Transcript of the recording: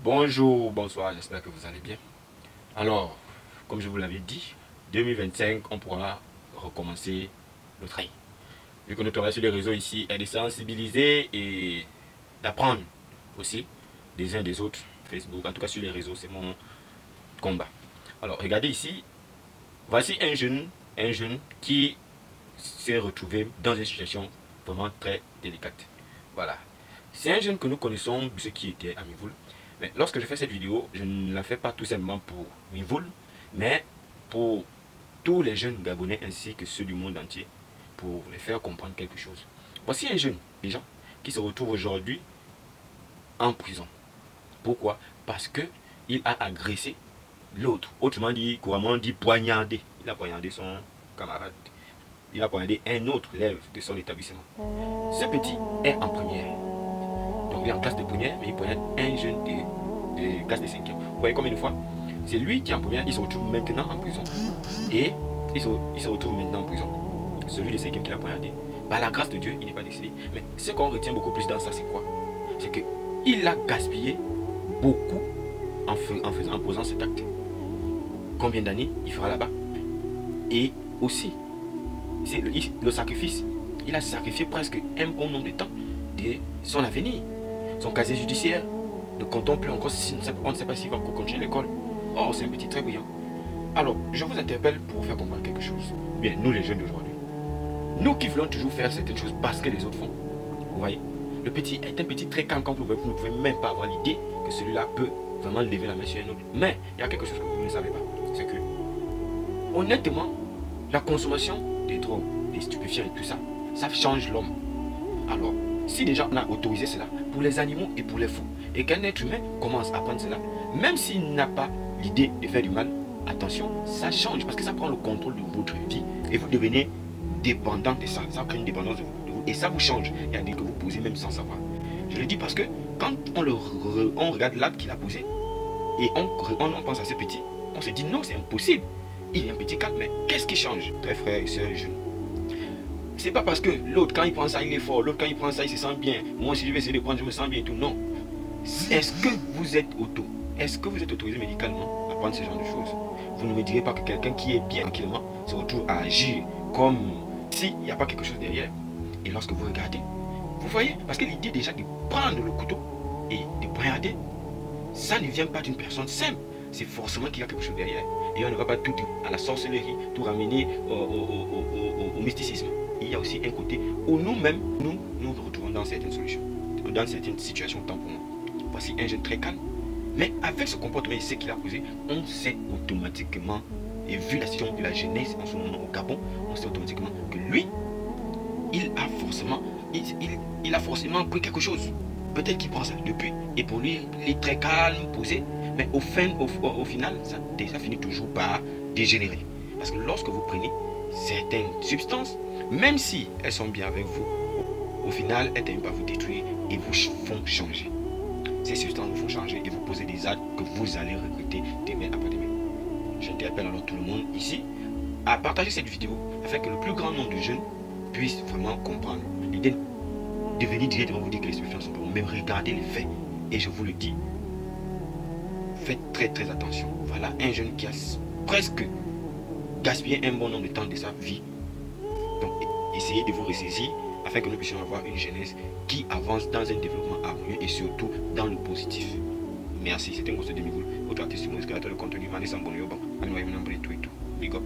Bonjour, bonsoir, j'espère que vous allez bien. Alors, comme je vous l'avais dit, 2025, on pourra recommencer le train. Vu que notre travail sur les réseaux ici est de sensibiliser et d'apprendre aussi des uns des autres. Facebook, en tout cas sur les réseaux, c'est mon combat. Alors, regardez ici, voici un jeune qui s'est retrouvé dans une situation vraiment très délicate. Voilà. C'est un jeune que nous connaissons, ceux qui étaient à Mivoul. Mais lorsque je fais cette vidéo, je ne la fais pas tout simplement pour Mivoul, mais pour tous les jeunes Gabonais ainsi que ceux du monde entier, pour les faire comprendre quelque chose. Voici un jeune, déjà, qui se retrouve aujourd'hui en prison. Pourquoi? Parce que il a agressé l'autre. Autrement dit, couramment dit poignardé. Il a poignardé son camarade. Il a poignardé un autre élève de son établissement. Ce petit est en première. Donc il est en classe de première, mais il poignarde un jeune de classe de cinquième. Vous voyez combien de fois? C'est lui qui est en première, il se retrouve maintenant en prison. Et il se retrouve maintenant en prison. Celui de cinquième qui l'a poignardé. Par la grâce de Dieu, il n'est pas décédé. Mais ce qu'on retient beaucoup plus dans ça, c'est quoi? C'est qu'il a gaspillé beaucoup en posant cet acte. Combien d'années il fera là-bas? Et aussi, c'est le sacrifice. Il a sacrifié presque un bon nombre de temps de son avenir, son casier judiciaire. Ne comptons plus encore, on ne sait pas s'il va encore continuer l'école. Oh, c'est un petit très brillant. Alors, je vous interpelle pour vous faire comprendre quelque chose. Bien, nous les jeunes d'aujourd'hui, nous qui voulons toujours faire certaines choses parce que les autres font. Vous voyez, le petit est un petit très calme quand vous ne pouvez même pas avoir l'idée que celui-là peut vraiment lever la main sur un autre. Mais il y a quelque chose que vous ne savez pas. C'est que, honnêtement, la consommation des drogues, des stupéfiants et tout ça, ça change l'homme. Alors, si déjà on a autorisé cela pour les animaux et pour les fous, et qu'un être humain commence à prendre cela, même s'il n'a pas l'idée de faire du mal, attention, ça change parce que ça prend le contrôle de votre vie et vous devenez dépendant de ça. Ça crée une dépendance de vous et ça vous change. Il y a des que vous posez même sans savoir. Je le dis parce que quand on regarde l'acte qu'il a posé et on pense à ce petit, on se dit non, c'est impossible. Il est un petit calme, mais qu'est-ce qui change? Très frère et sœurs jeunes. C'est pas parce que l'autre, quand il prend ça, il est fort. L'autre, quand il prend ça, il se sent bien. Moi, si je vais essayer de prendre, je me sens bien et tout. Non. Est-ce que vous êtes autorisé médicalement à prendre ce genre de choses? Vous ne me direz pas que quelqu'un qui est bien tranquillement se retrouve à agir comme s'il n'y a pas quelque chose derrière. Et lorsque vous regardez, vous voyez, parce que l'idée déjà de prendre le couteau et de poignarder, ça ne vient pas d'une personne simple. C'est forcément qu'il y a quelque chose derrière. Et on ne va pas tout à la sorcellerie, tout ramener au mysticisme. Il y a aussi un côté où nous-mêmes, nous retrouvons dans certaines solutions, dans certaines situations tamponnées. Voici un jeune très calme, mais avec ce comportement et ce qu'il a posé, on sait automatiquement, et vu la situation de la jeunesse en ce moment au Gabon, on sait automatiquement que lui, il a forcément pris quelque chose. Peut-être qu'il prend ça depuis, et pour lui, il est très calme, posé, mais au final, ça finit toujours par dégénérer. Parce que lorsque vous prenez certaines substances, même si elles sont bien avec vous, au final, elles ne viennent pas vous détruire et vous font changer. Ces substances vous font changer et vous posez des actes que vous allez regretter demain après-demain. J'interpelle alors tout le monde ici à partager cette vidéo afin que le plus grand nombre de jeunes puissent vraiment comprendre. L'idée de venir directement vous dire que les substances sont bonnes, mais regardez les faits. Et je vous le dis, faites très très attention. Voilà un jeune qui a presque gaspillé un bon nombre de temps de sa vie. Donc essayez de vous ressaisir afin que nous puissions avoir une jeunesse qui avance dans un développement harmonieux et surtout dans le positif. Merci, c'était un gros de Mivoul, votre artiste, mon escalateur de contenu, Mané Sambono Yoban, Anoï Menambre et tout. Big up.